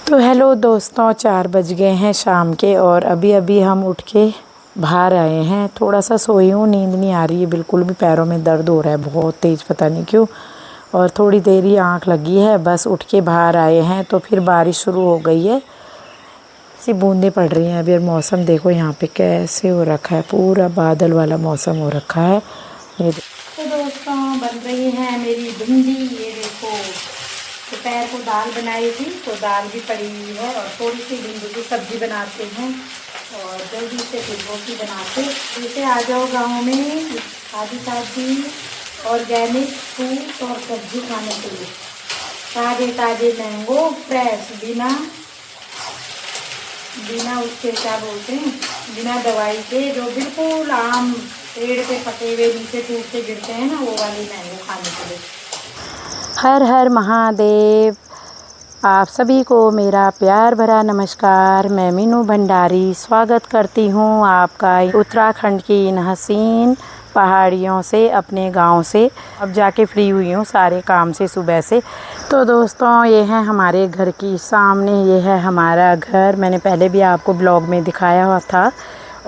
तो हेलो दोस्तों, 4 बज गए हैं शाम के और अभी अभी हम उठ के बाहर आए हैं। थोड़ा सा सोई हूँ, नींद नहीं आ रही है बिल्कुल भी, पैरों में दर्द हो रहा है बहुत तेज़, पता नहीं क्यों। और थोड़ी देर ही आँख लगी है, बस उठ के बाहर आए हैं तो फिर बारिश शुरू हो गई है। सी बूंदें पड़ रही हैं अभी। और मौसम देखो यहाँ पे कैसे हो रखा है, पूरा बादल वाला मौसम हो रखा है। ये तो दोस्तों बन रही है मेरी भिंडी। ये देखो, दोपहर को दाल बनाई थी तो दाल भी पड़ी हुई है और थोड़ी सी भिंडी की सब्ज़ी बनाते हैं और जल्दी से फिर रोटी बनाते। जैसे आ जाओ गाँव में ताज़ी ताज़ी ऑर्गेनिक फ्रूट और सब्ज़ी खाने के लिए। ताज़े ताज़े मैंगो फ्रेश, बिना उसके क्या बोलते हैं, बिना दवाई के, जो बिल्कुल आम पेड़ पे पके हुए नीचे टूट के गिरते हैं ना, वो वाली मैंगो खाने के लिए। हर हर महादेव। आप सभी को मेरा प्यार भरा नमस्कार। मैं मीनू भंडारी स्वागत करती हूँ आपका उत्तराखंड की इन हसीन पहाड़ियों से, अपने गांव से। अब जाके फ्री हुई हूँ सारे काम से सुबह से। तो दोस्तों ये है हमारे घर की सामने, ये है हमारा घर। मैंने पहले भी आपको ब्लॉग में दिखाया हुआ था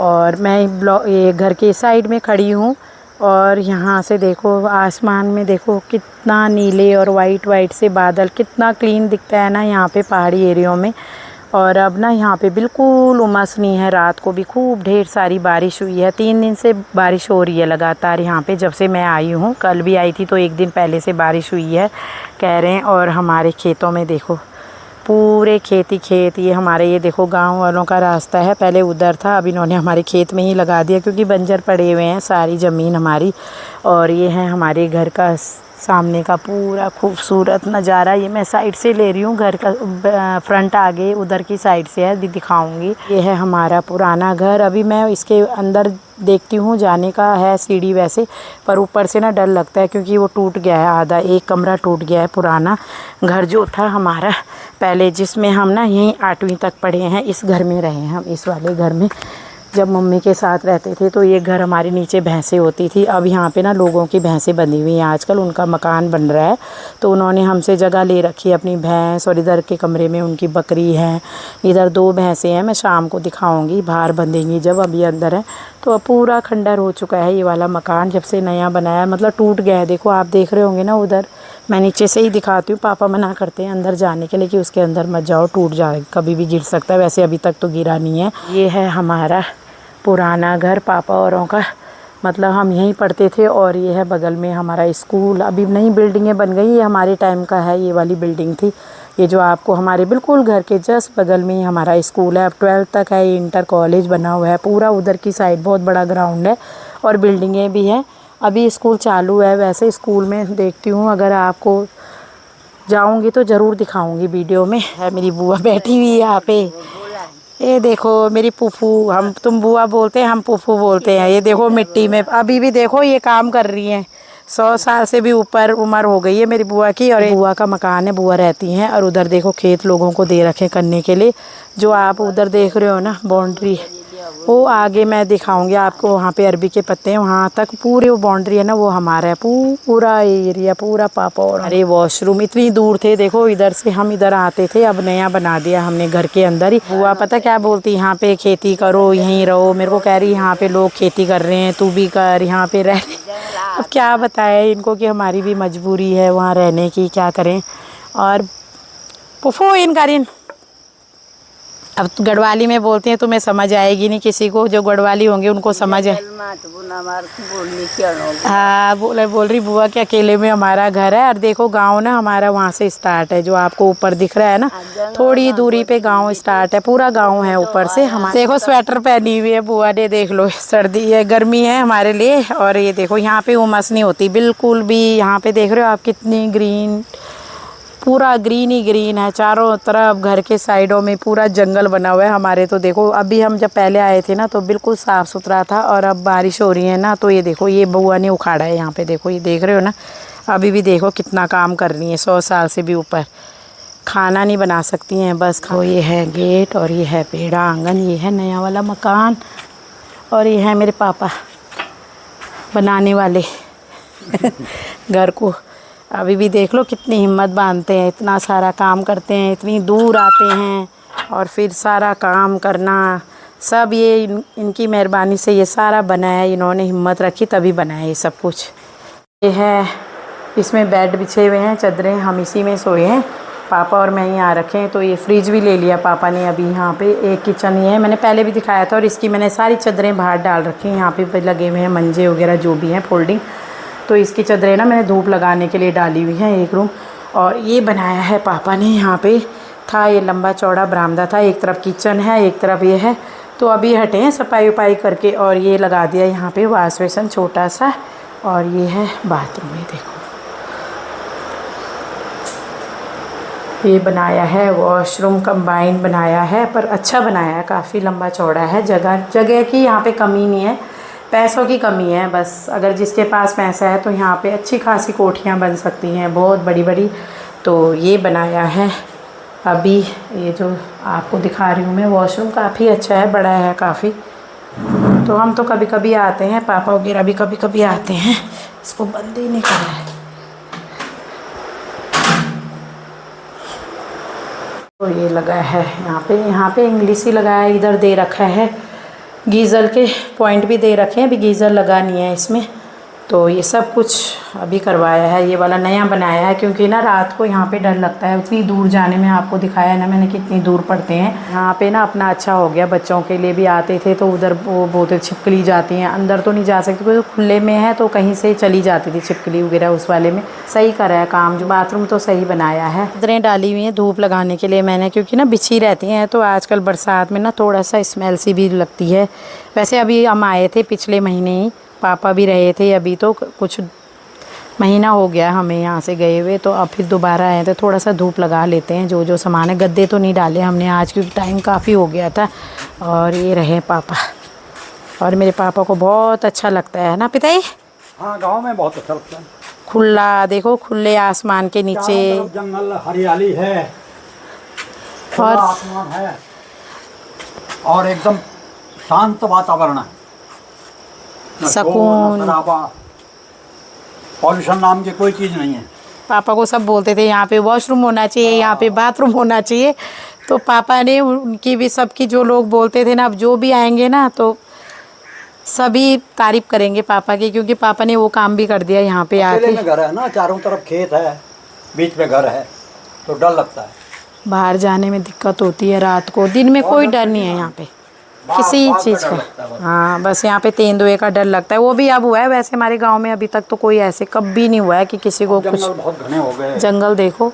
और मैं ये घर के साइड में खड़ी हूँ और यहाँ से देखो आसमान में, देखो कितना नीले और वाइट से बादल, कितना क्लीन दिखता है ना यहाँ पे पहाड़ी एरियो में। और अब ना यहाँ पे बिल्कुल उमस नहीं है। रात को भी खूब ढेर सारी बारिश हुई है। 3 दिन से बारिश हो रही है लगातार यहाँ पे, जब से मैं आई हूँ। कल भी आई थी तो 1 दिन पहले से बारिश हुई है कह रहे हैं। और हमारे खेतों में देखो पूरे खेत, ये हमारे, ये देखो गांव वालों का रास्ता है। पहले उधर था, अब इन्होंने हमारे खेत में ही लगा दिया क्योंकि बंजर पड़े हुए हैं सारी ज़मीन हमारी। और ये है हमारे घर का सामने का पूरा खूबसूरत नज़ारा। ये मैं साइड से ले रही हूँ, घर का फ्रंट आगे उधर की साइड से है, भी दिखाऊंगी। ये है हमारा पुराना घर। अभी मैं इसके अंदर देखती हूँ, जाने का है सीढ़ी वैसे, पर ऊपर से ना डर लगता है क्योंकि वो टूट गया है, आधा एक कमरा टूट गया है। पुराना घर जो था हमारा पहले, जिसमें हम ना यहीं 8वीं तक पढ़े हैं, इस घर में रहे हैं हम, इस वाले घर में जब मम्मी के साथ रहते थे। तो ये घर हमारे नीचे भैंसें होती थी। अब यहाँ पे ना लोगों की भैंसें बंधी हुई हैं आजकल, उनका मकान बन रहा है तो उन्होंने हमसे जगह ले रखी है अपनी भैंस। और इधर के कमरे में उनकी बकरी है, इधर 2 भैंसें हैं, मैं शाम को दिखाऊंगी, बाहर बंधेंगी जब। अभी अंदर है तो अब पूरा खंडर हो चुका है ये वाला मकान, जब से नया बनाया, मतलब टूट गया है। देखो आप देख रहे होंगे ना उधर, मैं नीचे से ही दिखाती हूँ। पापा मना करते हैं अंदर जाने के लिए कि उसके अंदर मत जाओ, टूट जाए, कभी भी गिर सकता है। वैसे अभी तक तो गिरा नहीं है। ये है हमारा पुराना घर पापा औरों का, मतलब हम यहीं पढ़ते थे। और ये है बगल में हमारा स्कूल। अभी नई बिल्डिंगें बन गई, ये हमारे टाइम का है, ये वाली बिल्डिंग थी। ये जो आपको हमारे बिल्कुल घर के जस्ट बगल में ही हमारा स्कूल है। अब 12th तक है, ये इंटर कॉलेज बना हुआ है पूरा उधर की साइड, बहुत बड़ा ग्राउंड है और बिल्डिंगें भी हैं। अभी स्कूल चालू है। वैसे स्कूल में देखती हूँ, अगर आपको जाऊँगी तो ज़रूर दिखाऊँगी वीडियो में। है मेरी बुआ बैठी हुई है यहाँ पे। ये देखो मेरी फूफू, हम तुम बुआ बोलते हैं, हम फूफू बोलते हैं। ये देखो मिट्टी में अभी भी देखो ये काम कर रही हैं। 100 साल से भी ऊपर उम्र हो गई है मेरी बुआ की। और बुआ का मकान है, बुआ रहती हैं। और उधर देखो खेत लोगों को दे रखे करने के लिए, जो आप उधर देख रहे हो ना बाउंड्री, वो आगे मैं दिखाऊंगी आपको। वहाँ पे अरबी के पत्ते हैं, वहाँ तक पूरी वो बाउंड्री है ना, वो हमारा है पूरा एरिया, पूरा पापा। और अरे वॉशरूम इतनी दूर थे, देखो इधर से हम इधर आते थे, अब नया बना दिया हमने घर के अंदर ही। बुआ पता क्या बोलती, यहाँ पे खेती करो, यहीं रहो। मेरे को कह रही यहाँ पे लोग खेती कर रहे हैं, तू भी कर, यहाँ पे रह। अब क्या बताए इनको कि हमारी भी मजबूरी है वहाँ रहने की, क्या करें। और पुफू इन अब तो गढ़वाली में बोलते हैं, तुम्हें समझ आएगी नहीं, किसी को जो गढ़वाली होंगे उनको समझ है। हाँ बोल रही बुआ कि अकेले में हमारा घर है। और देखो गांव ना हमारा वहाँ से स्टार्ट है, जो आपको ऊपर दिख रहा है ना, थोड़ी दूरी पे गांव स्टार्ट है, पूरा गांव है ऊपर से। हम देखो स्वेटर पहनी हुई है बुआ ने, देख लो, सर्दी है, गर्मी है हमारे लिए। और ये देखो यहाँ पे उमस नहीं होती बिल्कुल भी। यहाँ पे देख रहे हो आप कितनी ग्रीन, पूरा ग्रीन ही ग्रीन है चारों तरफ। घर के साइडों में पूरा जंगल बना हुआ है हमारे। तो देखो अभी हम जब पहले आए थे ना तो बिल्कुल साफ़ सुथरा था, और अब बारिश हो रही है ना तो ये देखो ये बुआ ने उखाड़ा है यहाँ पे। देखो ये देख रहे हो ना, अभी भी देखो कितना काम कर रही है, 100 साल से भी ऊपर। खाना नहीं बना सकती हैं बस खाओ। ये है गेट और ये है पेड़ा आंगन, ये है नया वाला मकान। और ये है मेरे पापा बनाने वाले घर को। अभी भी देख लो कितनी हिम्मत बांधते हैं, इतना सारा काम करते हैं, इतनी दूर आते हैं और फिर सारा काम करना सब ये इनकी मेहरबानी से ये सारा बना है। इन्होंने हिम्मत रखी तभी बना है ये सब कुछ। ये है, इसमें बेड बिछे हुए हैं, चादरें, हम इसी में सोए हैं। पापा और मैं यहाँ रखे हैं। तो ये फ्रिज भी ले लिया पापा ने अभी। यहाँ पे एक किचन ये है, मैंने पहले भी दिखाया था, और इसकी मैंने सारी चादरें बाहर डाल रखी हैं। यहाँ पे लगे हुए हैं मंजे वगैरह जो भी हैं फोल्डिंग। तो इसकी चादरें ना मैंने धूप लगाने के लिए डाली हुई हैं एक रूम। और ये बनाया है पापा ने, यहाँ पे था ये लंबा चौड़ा बरामदा था, एक तरफ किचन है एक तरफ ये है। तो अभी हटे हैं सफाई वफाई करके और ये लगा दिया यहाँ पे वाश बेसन छोटा सा। और ये है बाथरूम, ये देखो ये बनाया है वॉशरूम कंबाइन बनाया है, पर अच्छा बनाया है, काफ़ी लंबा चौड़ा है। जगह की यहाँ पे कमी नहीं है, पैसों की कमी है बस। अगर जिसके पास पैसा है तो यहाँ पे अच्छी खासी कोठियाँ बन सकती हैं, बहुत बड़ी बड़ी। तो ये बनाया है अभी, ये जो आपको दिखा रही हूँ मैं वॉशरूम, काफ़ी अच्छा है, बड़ा है काफ़ी। तो हम तो कभी कभी आते हैं, पापा वगैरह भी कभी कभी आते हैं। इसको बंद ही नहीं कर रहा है। तो ये लगा है यहाँ पे इंग्लिश ही लगा है, इधर दे रखा है गीज़र के पॉइंट भी दे रखे हैं, अभी गीज़र लगा नहीं है इसमें। तो ये सब कुछ अभी करवाया है, ये वाला नया बनाया है, क्योंकि ना रात को यहाँ पे डर लगता है उतनी दूर जाने में। आपको दिखाया ना मैंने कितनी दूर पड़ते हैं। यहाँ पे ना अपना अच्छा हो गया, बच्चों के लिए भी आते थे तो उधर वो बहुत छिपकली जाती हैं, अंदर तो नहीं जा सकती क्योंकि खुले में है, तो कहीं से चली जाती थी छिपकली वगैरह उस वाले में। सही करा है काम, जो बाथरूम तो सही बनाया है। चादरें डाली हुई हैं धूप लगाने के लिए मैंने, क्योंकि ना बिछी रहती हैं तो आजकल बरसात में ना थोड़ा सा स्मेल सी भी लगती है। वैसे अभी हम आए थे पिछले महीने ही, पापा भी रहे थे, अभी तो कुछ महीना हो गया हमें यहाँ से गए हुए। तो अब फिर दोबारा आए थे, थोड़ा सा धूप लगा लेते हैं जो सामान है। गद्दे तो नहीं डाले हमने आज क्योंकि टाइम काफ़ी हो गया था। और ये रहे पापा, और मेरे पापा को बहुत अच्छा लगता है ना पिताई? हाँ, गांव में बहुत अच्छा लगता है। खुला देखो, खुले आसमान के नीचे जंगल, हरियाली है और आसमान है और एकदम शांत वातावरण है, सुकून, पॉल्यूशन नाम की कोई चीज़ नहीं है। पापा को सब बोलते थे यहाँ पे वॉशरूम होना चाहिए, यहाँ पे बाथरूम होना चाहिए। तो पापा ने उनकी भी, सबकी जो लोग बोलते थे ना, अब जो भी आएंगे ना तो सभी तारीफ करेंगे पापा की, क्योंकि पापा ने वो काम भी कर दिया यहाँ पे आके। में घर है ना, चारों तरफ खेत है, बीच में घर है, तो डर लगता है। बाहर जाने में दिक्कत होती है रात को, दिन में कोई डर नहीं है यहाँ पे किसी चीज़ का। हाँ, बस यहाँ पे तेंदुए का डर लगता है, वो भी अब हुआ है। वैसे हमारे गांव में अभी तक तो कोई ऐसे कभी नहीं हुआ है कि किसी को कुछ। बहुत घने हो गए जंगल देखो,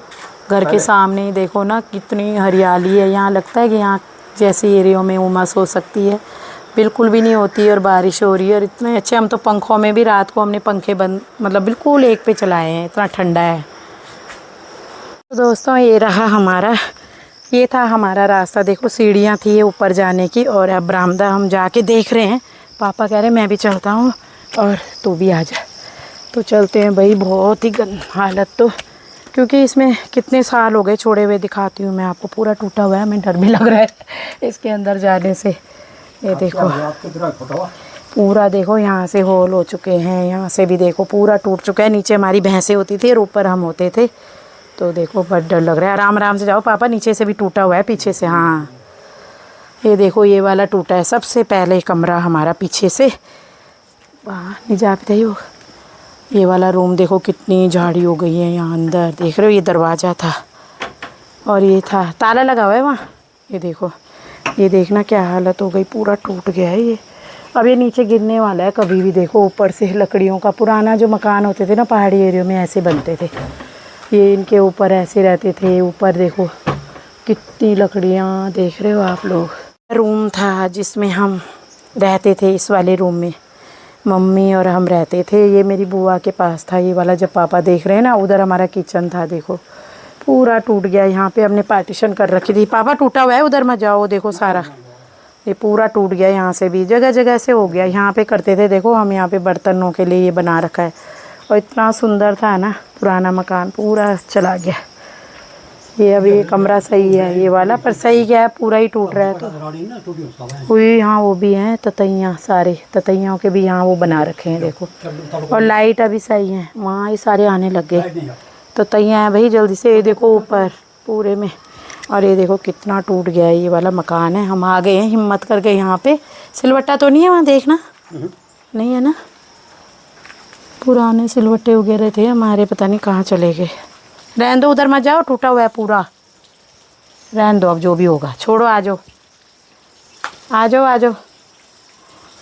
घर के सामने ही देखो ना कितनी हरियाली है। यहाँ लगता है कि यहाँ जैसे एरियो में उमस हो सकती है, बिल्कुल भी नहीं होती। और बारिश हो रही है और इतने अच्छे, हम तो पंखों में भी रात को हमने पंखे बंद, मतलब बिल्कुल एक पे चलाए हैं, इतना ठंडा है। तो दोस्तों ये रहा हमारा, ये था हमारा रास्ता। देखो सीढ़ियाँ थी ये ऊपर जाने की, और अब बरामदा हम जाके देख रहे हैं। पापा कह रहे मैं भी चलता हूँ और तू भी आ जा। तो चलते हैं भाई। बहुत ही गंदी हालत, तो क्योंकि इसमें कितने साल हो गए छोड़े हुए। दिखाती हूँ मैं आपको, पूरा टूटा हुआ है, हमें डर भी लग रहा है इसके अंदर जाने से। ये देखो पूरा, देखो यहाँ से होल हो चुके हैं, यहाँ से भी देखो पूरा टूट चुका है। नीचे हमारी भैंसें होती थी और ऊपर हम होते थे। तो देखो बहुत डर लग रहा है। आराम आराम से जाओ पापा, नीचे से भी टूटा हुआ है पीछे से। हाँ ये देखो ये वाला टूटा है, सबसे पहले कमरा हमारा पीछे से। वहाँ नहीं जा पाते ही। ये वाला रूम देखो कितनी झाड़ी हो गई है यहाँ अंदर, देख रहे हो? ये दरवाज़ा था और ये था, ताला लगा हुआ है वहाँ। ये देखो, ये देखना क्या हालत हो गई, पूरा टूट गया है ये। अब ये नीचे गिरने वाला है कभी भी। देखो ऊपर से लकड़ियों का, पुराना जो मकान होते थे ना पहाड़ी एरिया में, ऐसे बनते थे। ये इनके ऊपर ऐसे रहते थे। ऊपर देखो कितनी लकड़ियाँ, देख रहे हो आप लोग। रूम था जिसमें हम रहते थे, इस वाले रूम में मम्मी और हम रहते थे। ये मेरी बुआ के पास था ये वाला, जब पापा देख रहे हैं ना। उधर हमारा किचन था, देखो पूरा टूट गया। यहाँ पे हमने पार्टीशन कर रखी थी। पापा टूटा हुआ है, उधर मत जाओ, देखो सारा ये पूरा टूट गया। यहाँ से भी जगह जगह से हो गया। यहाँ पे करते थे, देखो हम यहाँ पे बर्तनों के लिए ये बना रखा है। और इतना सुंदर था ना पुराना मकान, पूरा चला गया। ये अभी ये कमरा सही है ये वाला, पर सही क्या है पूरा ही टूट रहा है। तो कोई यहाँ वो भी हैं ततैयाँ, सारे ततैयों के भी यहाँ वो बना रखे हैं देखो। और लाइट अभी सही है, वहाँ ये सारे आने लग गए ततैयाँ हैं भाई। जल्दी से ये देखो ऊपर पूरे में। और ये देखो कितना टूट गया है ये वाला मकान है। हम आ गए हैं हिम्मत करके यहाँ पे। सिलवट्टा तो नहीं है वहाँ, देखना नहीं है ना, पुराने सिलवट्टे वगैरह थे हमारे, पता नहीं कहाँ चले गए। रहने दो, उधर मत जाओ, टूटा हुआ है पूरा, रहने दो, अब जो भी होगा छोड़ो। आ जाओ आ जाओ आ जाओ।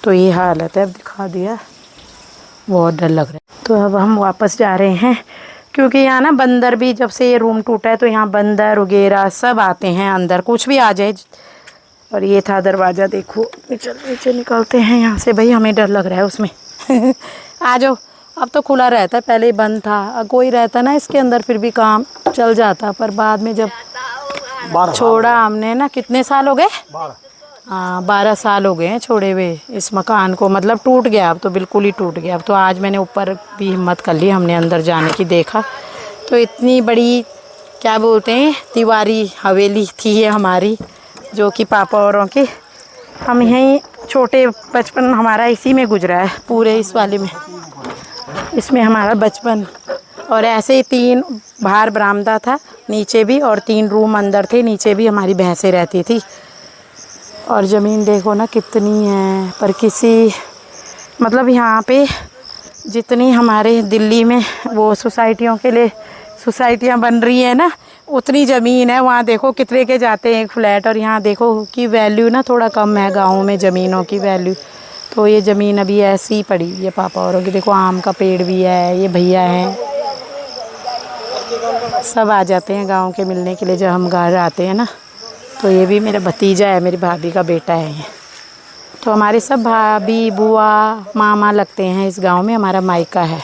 तो ये हालत है, अब दिखा दिया, बहुत डर लग रहा है। तो अब हम वापस जा रहे हैं, क्योंकि यहाँ ना बंदर भी, जब से ये रूम टूटा है तो यहाँ बंदर वगैरह सब आते हैं अंदर, कुछ भी आ जाए। और ये था दरवाज़ा, देखो नीचे निकलते हैं यहाँ से भाई, हमें डर लग रहा है उसमें। आ जाओ। अब तो खुला रहता है, पहले बंद था। कोई रहता ना इसके अंदर फिर भी काम चल जाता, पर बाद में जब छोड़ा हमने ना, कितने साल हो गए? 12 साल हो गए हैं छोड़े हुए इस मकान को। मतलब टूट गया, अब तो बिल्कुल ही टूट गया। अब तो आज मैंने ऊपर भी हिम्मत कर ली, हमने अंदर जाने की, देखा तो इतनी बड़ी क्या बोलते हैं दीवारी हवेली थी ये हमारी, जो कि पापा औरों की। हम यहीं छोटे बचपन हमारा इसी में गुजरा है, पूरे इस वाले में, इसमें हमारा बचपन। और ऐसे ही 3 बाहर बरामदा था, नीचे भी, और 3 रूम अंदर थे, नीचे भी हमारी भैंसें रहती थी। और ज़मीन देखो ना कितनी है, पर किसी मतलब यहाँ पे जितनी हमारे दिल्ली में वो सोसाइटियों के लिए सोसाइटियाँ बन रही है ना, उतनी ज़मीन है वहाँ। देखो कितने के जाते हैं एक फ्लैट, और यहाँ देखो कि वैल्यू ना थोड़ा कम है गाँव में ज़मीनों की वैल्यू। तो ये ज़मीन अभी ऐसी ही पड़ी हुई है पापा औरों की। देखो आम का पेड़ भी है, ये भैया हैं, सब आ जाते हैं गांव के मिलने के लिए जब हम घर आते हैं ना। तो ये भी मेरा भतीजा है, मेरी भाभी का बेटा है ये। तो हमारे सब भाभी बुआ मामा लगते हैं इस गांव में, हमारा मायका है।